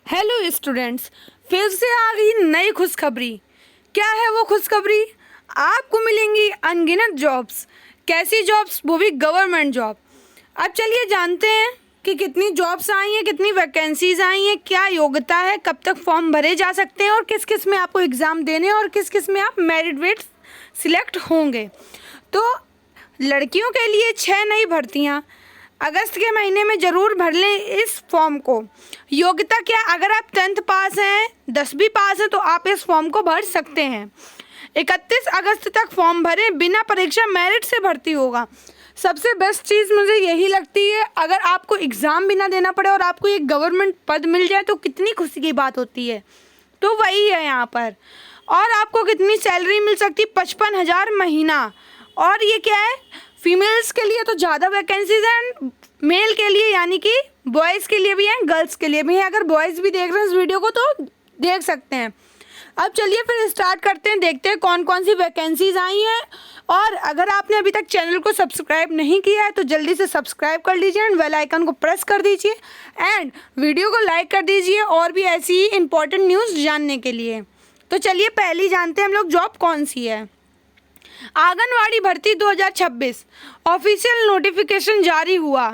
Hello students, फिर से आ गई नई खुशखबरी। क्या है वो खुशखबरी? आपको मिलेंगी अनगिनत जॉब्स। कैसी जॉब्स? वो भी गवर्नमेंट जॉब। अब चलिए जानते हैं कि कितनी जॉब्स आई हैं, कितनी वैकेंसीज आई हैं, क्या योग्यता है, कब तक फॉर्म भरे जा सकते हैं और किस किस में आपको एग्ज़ाम देने हैं और किस किस में आप मेरिट वेट सिलेक्ट होंगे। तो लड़कियों के लिए 6 नई भर्तियाँ अगस्त के महीने में ज़रूर भर लें इस फॉर्म को। योग्यता क्या? अगर आप 10th पास हैं, 10वीं पास हैं तो आप इस फॉर्म को भर सकते हैं। 31 अगस्त तक फॉर्म भरें, बिना परीक्षा मेरिट से भर्ती होगा। सबसे बेस्ट चीज़ मुझे यही लगती है, अगर आपको एग्ज़ाम भी ना देना पड़े और आपको एक गवर्नमेंट पद मिल जाए तो कितनी खुशी की बात होती है। तो वही है यहाँ पर। और आपको कितनी सैलरी मिल सकती? 55,000 महीना। और ये क्या है, फीमेल्स के लिए तो ज़्यादा वैकेंसीज हैं, मेल के लिए यानी कि बॉयज़ के लिए भी हैं, गर्ल्स के लिए भी हैं। अगर बॉयज़ भी देख रहे हैं इस वीडियो को तो देख सकते हैं। अब चलिए फिर स्टार्ट करते हैं, देखते हैं कौन कौन सी वैकेंसीज आई हैं। और अगर आपने अभी तक चैनल को सब्सक्राइब नहीं किया है तो जल्दी से सब्सक्राइब कर लीजिए एंड बेल आइकन को प्रेस कर दीजिए एंड वीडियो को लाइक कर दीजिए और भी ऐसी ही इंपॉर्टेंट न्यूज़ जानने के लिए। तो चलिए पहली जानते हैं हम लोग जॉब कौन सी है। आंगनवाड़ी भर्ती 2026 ऑफिशियल नोटिफिकेशन जारी हुआ।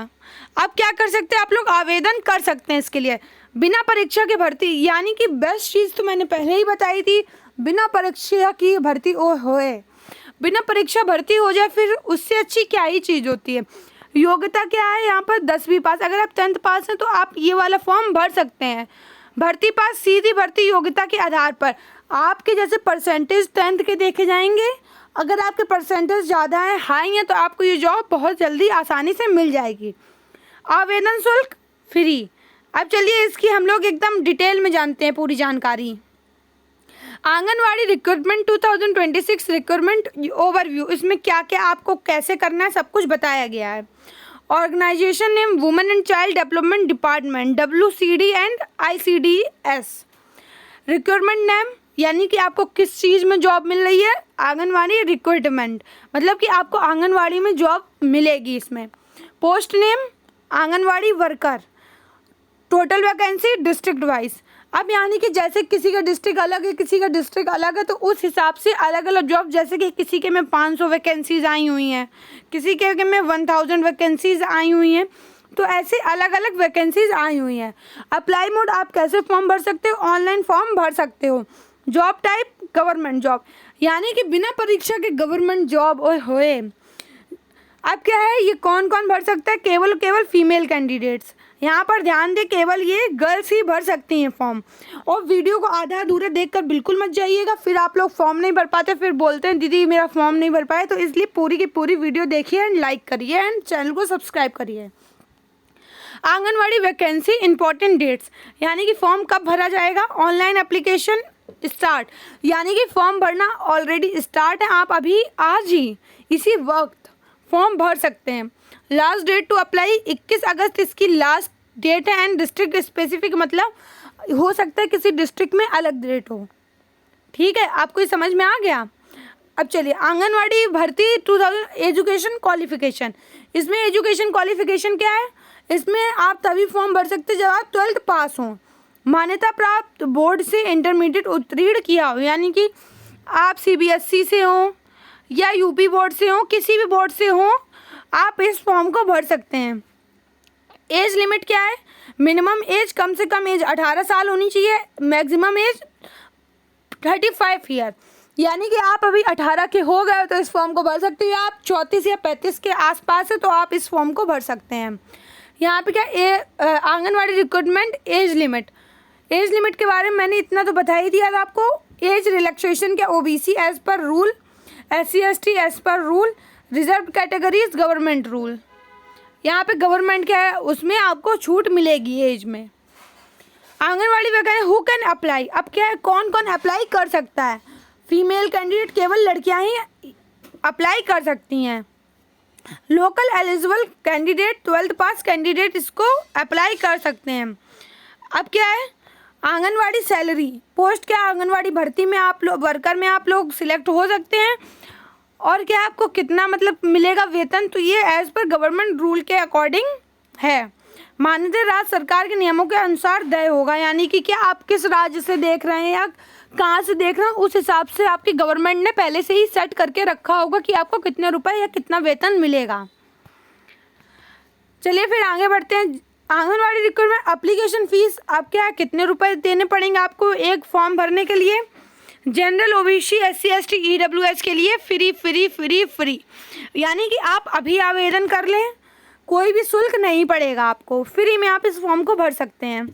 अब क्या कर सकते हैं आप लोग? आवेदन कर सकते हैं इसके लिए। बिना परीक्षा के भर्ती, यानी कि बेस्ट चीज़ तो मैंने पहले ही बताई थी, बिना परीक्षा की भर्ती ओ होए। बिना परीक्षा भर्ती हो जाए फिर उससे अच्छी क्या ही चीज़ होती है। योग्यता क्या है यहाँ पर? 10वीं पास। अगर आप 10th पास हैं तो आप ये वाला फॉर्म भर सकते हैं। भर्ती पास, सीधी भर्ती योग्यता के आधार पर। आपके जैसे परसेंटेज 10th के देखे जाएंगे। अगर आपके परसेंटेज ज़्यादा है, हाई है, तो आपको ये जॉब बहुत जल्दी आसानी से मिल जाएगी। आवेदन शुल्क फ्री। अब चलिए इसकी हम लोग एकदम डिटेल में जानते हैं पूरी जानकारी। Anganwadi recruitment 2026 recruitment overview. इसमें क्या क्या आपको कैसे करना है सब कुछ बताया गया है। Organization name women and child development department WCD and ICDS। Recruitment name यानी कि आपको किस चीज़ में जॉब मिल रही है? आंगनवाड़ी रिक्रूटमेंट, मतलब कि आपको आंगनवाड़ी में जॉब मिलेगी इसमें। Post name anganwadi worker. Total vacancy district wise. अब यानी कि जैसे किसी का डिस्ट्रिक्ट अलग है, किसी का डिस्ट्रिक्ट अलग है, तो उस हिसाब से अलग अलग जॉब, जैसे कि किसी के में 500 वैकेंसीज आई हुई हैं, किसी के में 1000 वैकेंसीज आई हुई हैं, तो ऐसे अलग अलग वैकेंसीज आई हुई हैं। अप्लाई मोड, आप कैसे फॉर्म भर सकते हो? ऑनलाइन फॉर्म भर सकते हो। जॉब टाइप गवर्नमेंट जॉब, यानी कि बिना परीक्षा के गवर्नमेंट जॉब ओए होए। अब क्या है, ये कौन कौन भर सकता है? केवल फीमेल कैंडिडेट्स। यहाँ पर ध्यान दें, केवल ये गर्ल्स ही भर सकती हैं फॉर्म। और वीडियो को आधा अधूरा देखकर बिल्कुल मत जाइएगा, फिर आप लोग फॉर्म नहीं भर पाते, फिर बोलते हैं दीदी मेरा फॉर्म नहीं भर पाए। तो इसलिए पूरी की पूरी वीडियो देखिए एंड लाइक करिए एंड चैनल को सब्सक्राइब करिए। आंगनवाड़ी वैकेंसी इंपॉर्टेंट डेट्स, यानी कि फॉर्म कब भरा जाएगा? ऑनलाइन एप्लीकेशन स्टार्ट, यानी कि फॉर्म भरना ऑलरेडी स्टार्ट है। आप अभी आज ही इसी वक्त फॉर्म भर सकते हैं। लास्ट डेट टू अप्लाई 21 अगस्त इसकी लास्ट डेट है एंड डिस्ट्रिक्ट स्पेसिफिक, मतलब हो सकता है किसी डिस्ट्रिक्ट में अलग डेट हो। ठीक है, आपको ये समझ में आ गया? अब चलिए आंगनवाड़ी भर्ती 2000 एजुकेशन क्वालिफिकेशन। इसमें एजुकेशन क्वालिफिकेशन क्या है? इसमें आप तभी फॉर्म भर सकते हैं जब आप 12th पास हों, मान्यता प्राप्त बोर्ड से इंटरमीडिएट उत्तीर्ण किया हो, यानी कि आप CBSE से हों या UP बोर्ड से हों, किसी भी बोर्ड से हों, आप इस फॉर्म को भर सकते हैं। एज लिमिट क्या है? मिनिमम एज, कम से कम एज 18 साल होनी चाहिए, मैक्सिमम एज 35 ईयर, यानी कि आप अभी 18 के हो गए तो इस फॉर्म को भर सकते हो। आप 34 या 35 के आसपास है तो आप इस फॉर्म को भर सकते हैं। यहाँ पे क्या anganwadi recruitment age limit. Age limit के बारे में मैंने इतना तो बता ही दिया था आपको। एज रिलैक्सेशन क्या? OBC age per rule, SC ST age per rule, reserve categories government rule. यहाँ पे गवर्नमेंट क्या है, उसमें आपको छूट मिलेगी एज में। Anganwadi vacancy who can apply. अब क्या है, कौन कौन अप्लाई कर सकता है? फीमेल कैंडिडेट, केवल लड़कियाँ ही अप्लाई कर सकती हैं। लोकल एलिजिबल कैंडिडेट, 12th पास कैंडिडेट इसको अप्लाई कर सकते हैं। अब क्या है, आंगनवाड़ी सैलरी पोस्ट क्या? आंगनवाड़ी भर्ती में आप लोग, वर्कर में आप लोग सिलेक्ट हो सकते हैं। और क्या आपको कितना मतलब मिलेगा वेतन? तो ये एज पर गवर्नमेंट रूल के अकॉर्डिंग है। मान्यता राज्य सरकार के नियमों के अनुसार तय होगा, यानी कि क्या आप किस राज्य से देख रहे हैं या कहाँ से देख रहे हैं, उस हिसाब से आपकी गवर्नमेंट ने पहले से ही सेट करके रखा होगा कि आपको कितने रुपए या कितना वेतन मिलेगा। चलिए फिर आगे बढ़ते हैं। आंगनवाड़ी रिक्रूटमेंट एप्लीकेशन फीस आप क्या कितने रुपए देने पड़ेंगे आपको एक फॉर्म भरने के लिए। General, OBC, SC, ST, EWS के लिए फ्री फ्री फ्री फ्री, यानी कि आप अभी आवेदन कर लें, कोई भी शुल्क नहीं पड़ेगा आपको, फ्री में आप इस फॉर्म को भर सकते हैं।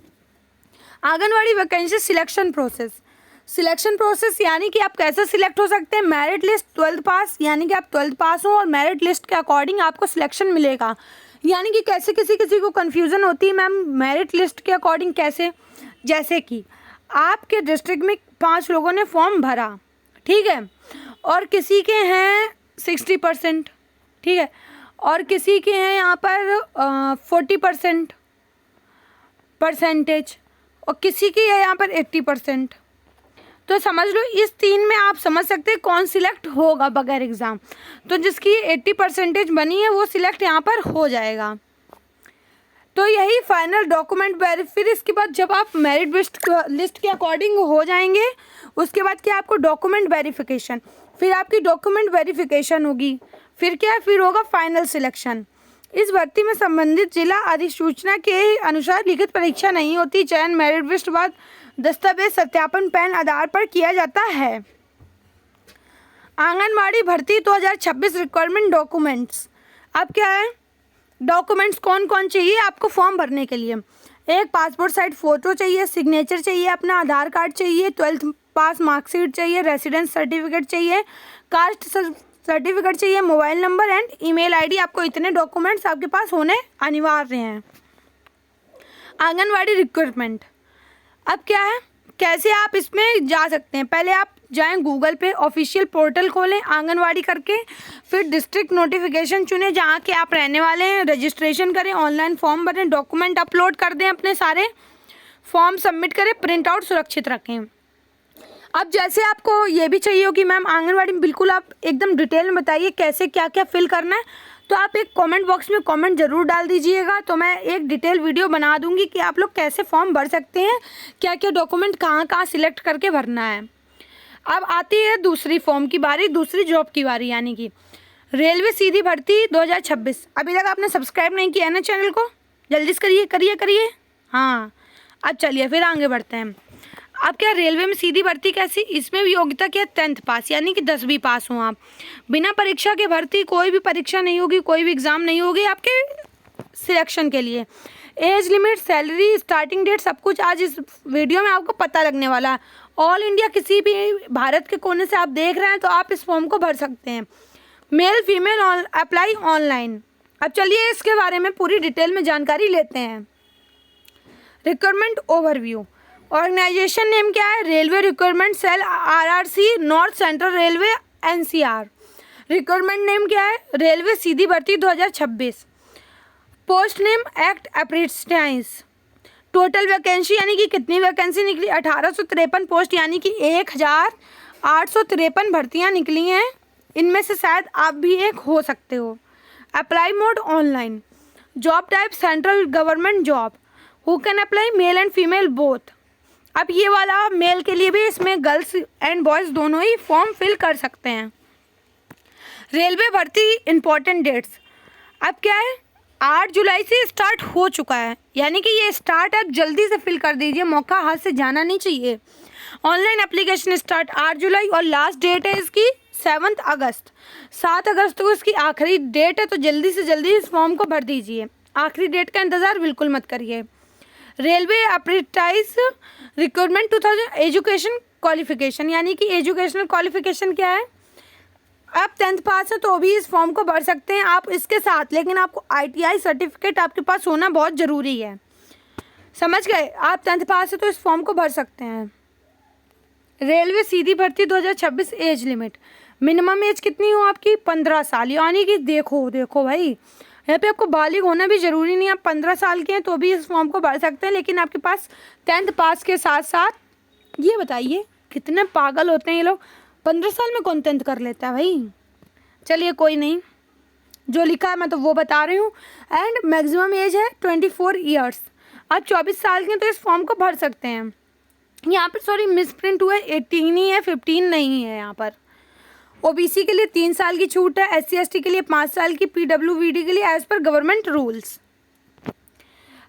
Anganwadi vacancy selection process. Selection process यानी कि आप कैसे सिलेक्ट हो सकते हैं। मेरिट लिस्ट 12th पास, यानी कि आप 12th पास हो और मेरिट लिस्ट के अकॉर्डिंग आपको सिलेक्शन मिलेगा। यानी कि कैसे किसी को कन्फ्यूज़न होती है मैम मेरिट लिस्ट के अकॉर्डिंग कैसे, जैसे कि आपके डिस्ट्रिक्ट में 5 लोगों ने फॉर्म भरा, ठीक है, और किसी के हैं 60%, ठीक है, और किसी के हैं यहाँ पर 40% परसेंटेज, और किसी की है यहाँ पर 80%। तो समझ लो इस 3 में आप समझ सकते हैं कौन सिलेक्ट होगा बगैर एग्ज़ाम। तो जिसकी 80% बनी है वो सिलेक्ट यहाँ पर हो जाएगा। तो यही फाइनल डॉक्यूमेंट फिर इसके बाद जब आप मेरिट लिस्ट के अकॉर्डिंग हो जाएंगे, उसके बाद क्या आपको डॉक्यूमेंट वेरिफिकेशन, फिर आपकी डॉक्यूमेंट वेरिफिकेशन होगी, फिर क्या फिर होगा फाइनल सिलेक्शन। इस भर्ती में संबंधित जिला अधिसूचना के अनुसार लिखित परीक्षा नहीं होती। चयन मेरिट लिस्ट बाद दस्तावेज सत्यापन पैन आधार पर किया जाता है। आंगनवाड़ी भर्ती 2026 रिक्वायरमेंट डॉक्यूमेंट्स। अब क्या है डॉक्यूमेंट्स कौन कौन चाहिए आपको फॉर्म भरने के लिए। एक पासपोर्ट साइज फ़ोटो चाहिए, सिग्नेचर चाहिए, अपना आधार कार्ड चाहिए, 12th पास मार्कशीट चाहिए, रेसिडेंस सर्टिफिकेट चाहिए, कास्ट सर्टिफिकेट चाहिए, mobile number and email ID. आपको इतने डॉक्यूमेंट्स आपके पास होने अनिवार्य हैं। आंगनवाड़ी रिक्रूटमेंट अब क्या है, कैसे आप इसमें जा सकते हैं। पहले आप जाएं गूगल पे, ऑफिशियल पोर्टल खोलें आंगनवाड़ी करके, फिर डिस्ट्रिक्ट नोटिफिकेशन चुनें जहाँ के आप रहने वाले हैं, रजिस्ट्रेशन करें, ऑनलाइन फॉर्म भरें, डॉक्यूमेंट अपलोड कर दें, अपने सारे फॉर्म सबमिट करें, प्रिंट आउट सुरक्षित रखें। अब जैसे आपको ये भी चाहिए हो कि मैम आंगनवाड़ी में बिल्कुल आप एकदम डिटेल में बताइए कैसे क्या क्या फिल करना है, तो आप एक कमेंट बॉक्स में कमेंट ज़रूर डाल दीजिएगा। तो मैं एक डिटेल वीडियो बना दूंगी कि आप लोग कैसे फॉर्म भर सकते हैं, क्या क्या डॉक्यूमेंट कहाँ कहाँ सिलेक्ट करके भरना है। अब आती है दूसरी फॉर्म की बारी, दूसरी जॉब की बारी, यानी कि रेलवे सीधी भर्ती 2026। अभी तक आपने सब्सक्राइब नहीं किया है ना चैनल को, जल्दी से करिए। हाँ, अब चलिए फिर आगे बढ़ते हैं। अब क्या रेलवे में सीधी भर्ती कैसी, इसमें भी योग्यता क्या 10th पास, यानी कि 10वीं पास हो आप। बिना परीक्षा के भर्ती, कोई भी परीक्षा नहीं होगी, कोई भी एग्ज़ाम नहीं होगी आपके सिलेक्शन के लिए। Age limit, salary, starting date, सब कुछ आज इस वीडियो में आपको पता लगने वाला है। ऑल इंडिया किसी भी भारत के कोने से आप देख रहे हैं तो आप इस फॉर्म को भर सकते हैं। Male female apply online. अब चलिए इसके बारे में पूरी डिटेल में जानकारी लेते हैं। Requirement overview. ऑर्गेनाइजेशन नेम क्या है, railway requirement cell RRC, north central railway NCR। Requirement name क्या है, रेलवे सीधी भर्ती 2026। Post name act apprentice. Total vacancy यानी कि कितनी वैकेंसी निकली, 1853 पोस्ट, यानी कि 1853 भर्तियाँ निकली हैं। इनमें से शायद आप भी एक हो सकते हो। Apply mode online. Job type central government job. Who can apply, male and female both. अब ये वाला मेल के लिए भी इसमें गर्ल्स एंड बॉयज़ दोनों ही फॉर्म फिल कर सकते हैं। रेलवे भर्ती इंपॉर्टेंट डेट्स। अब क्या है, 8 जुलाई से स्टार्ट हो चुका है, यानी कि ये स्टार्ट आप जल्दी से फिल कर दीजिए, मौका हाथ से जाना नहीं चाहिए। ऑनलाइन एप्लीकेशन स्टार्ट 8 जुलाई और लास्ट डेट है इसकी 7 अगस्त। 7 अगस्त को इसकी आखिरी डेट है, तो जल्दी से जल्दी इस फॉर्म को भर दीजिए, आखिरी डेट का इंतज़ार बिल्कुल मत करिए। Railway apprentice requirement 2000 education qualification, यानी कि एजुकेशनल क्वालिफिकेशन क्या है, आप 10th पास है तो भी इस फॉर्म को भर सकते हैं आप इसके साथ, लेकिन आपको ITI सर्टिफिकेट आपके पास होना बहुत ज़रूरी है। समझ गए, आप 10th पास है तो इस फॉर्म को भर सकते हैं। रेलवे सीधी भर्ती 2026 एज लिमिट। मिनिमम एज कितनी हो आपकी, 15 साल, यानी कि देखो भाई यहाँ पे आपको बालिग होना भी ज़रूरी नहीं, आप 15 साल के हैं तो भी इस फॉर्म को भर सकते हैं, लेकिन आपके पास 10th पास के साथ साथ, ये बताइए कितने पागल होते हैं ये लोग, 15 साल में कौन 10th कर लेता है भाई। चलिए कोई नहीं, जो लिखा है मैं तो वो बता रही हूँ। एंड मैक्सिमम एज है 24 ईयर्स। आप 24 साल के तो इस फॉर्म को भर सकते हैं। यहाँ पर सॉरी मिस प्रिंट हुआ है, 18 ही है, 15 नहीं है यहाँ पर। ओबीसी के लिए 3 साल की छूट है, SC ST के लिए 5 साल की, PWBD के लिए as per government rules.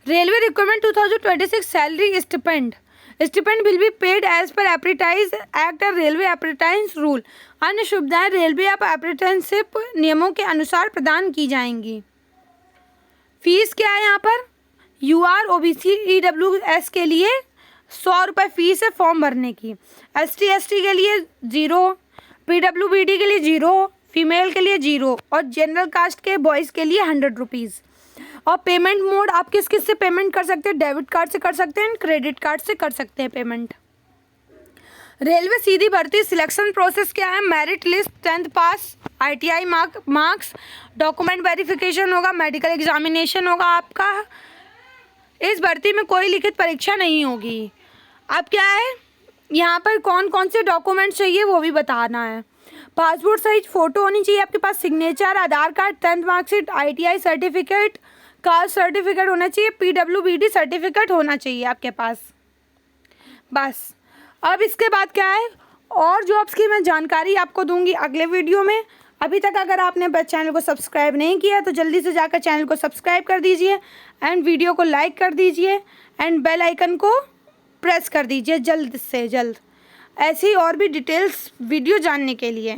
Railway recruitment 2026 salary stipend will be paid as per apprentice act और रेलवे एप्रेंटाइज रूल। अन्य सुविधाएं रेलवे या अप्रेंटिसशिप नियमों के अनुसार प्रदान की जाएंगी। फीस क्या है यहाँ पर? UR OBC EWS के लिए 100 रुपये फीस है फॉर्म भरने की। ST ST के लिए 0, PWBD के लिए 0, फीमेल के लिए 0 और जनरल कास्ट के बॉयज़ के लिए 100 रुपीज़। और पेमेंट मोड आप किस किस से पेमेंट कर सकते हैं? डेबिट कार्ड से कर सकते हैं, क्रेडिट कार्ड से कर सकते हैं पेमेंट। रेलवे सीधी भर्ती सिलेक्शन प्रोसेस क्या है? मेरिट लिस्ट, 10th पास, ITI मार्क्स, डॉक्यूमेंट वेरिफिकेशन होगा, मेडिकल एग्जामिनेशन होगा आपका। इस भर्ती में कोई लिखित परीक्षा नहीं होगी। अब क्या है यहाँ पर कौन कौन से डॉक्यूमेंट्स चाहिए वो भी बताना है। पासपोर्ट साइज फ़ोटो होनी चाहिए आपके पास, signature, Aadhaar card, 10th marksheet, ITI certificate, caste certificate होना चाहिए, PWBD सर्टिफिकेट होना चाहिए आपके पास। बस अब इसके बाद क्या है, और जॉब्स की मैं जानकारी आपको दूंगी अगले वीडियो में। अभी तक अगर आपने चैनल को सब्सक्राइब नहीं किया तो जल्दी से जाकर चैनल को सब्सक्राइब कर दीजिए एंड वीडियो को लाइक कर दीजिए एंड बेल आइकन को प्रेस कर दीजिए जल्द से जल्द ऐसी और भी डिटेल्स वीडियो जानने के लिए।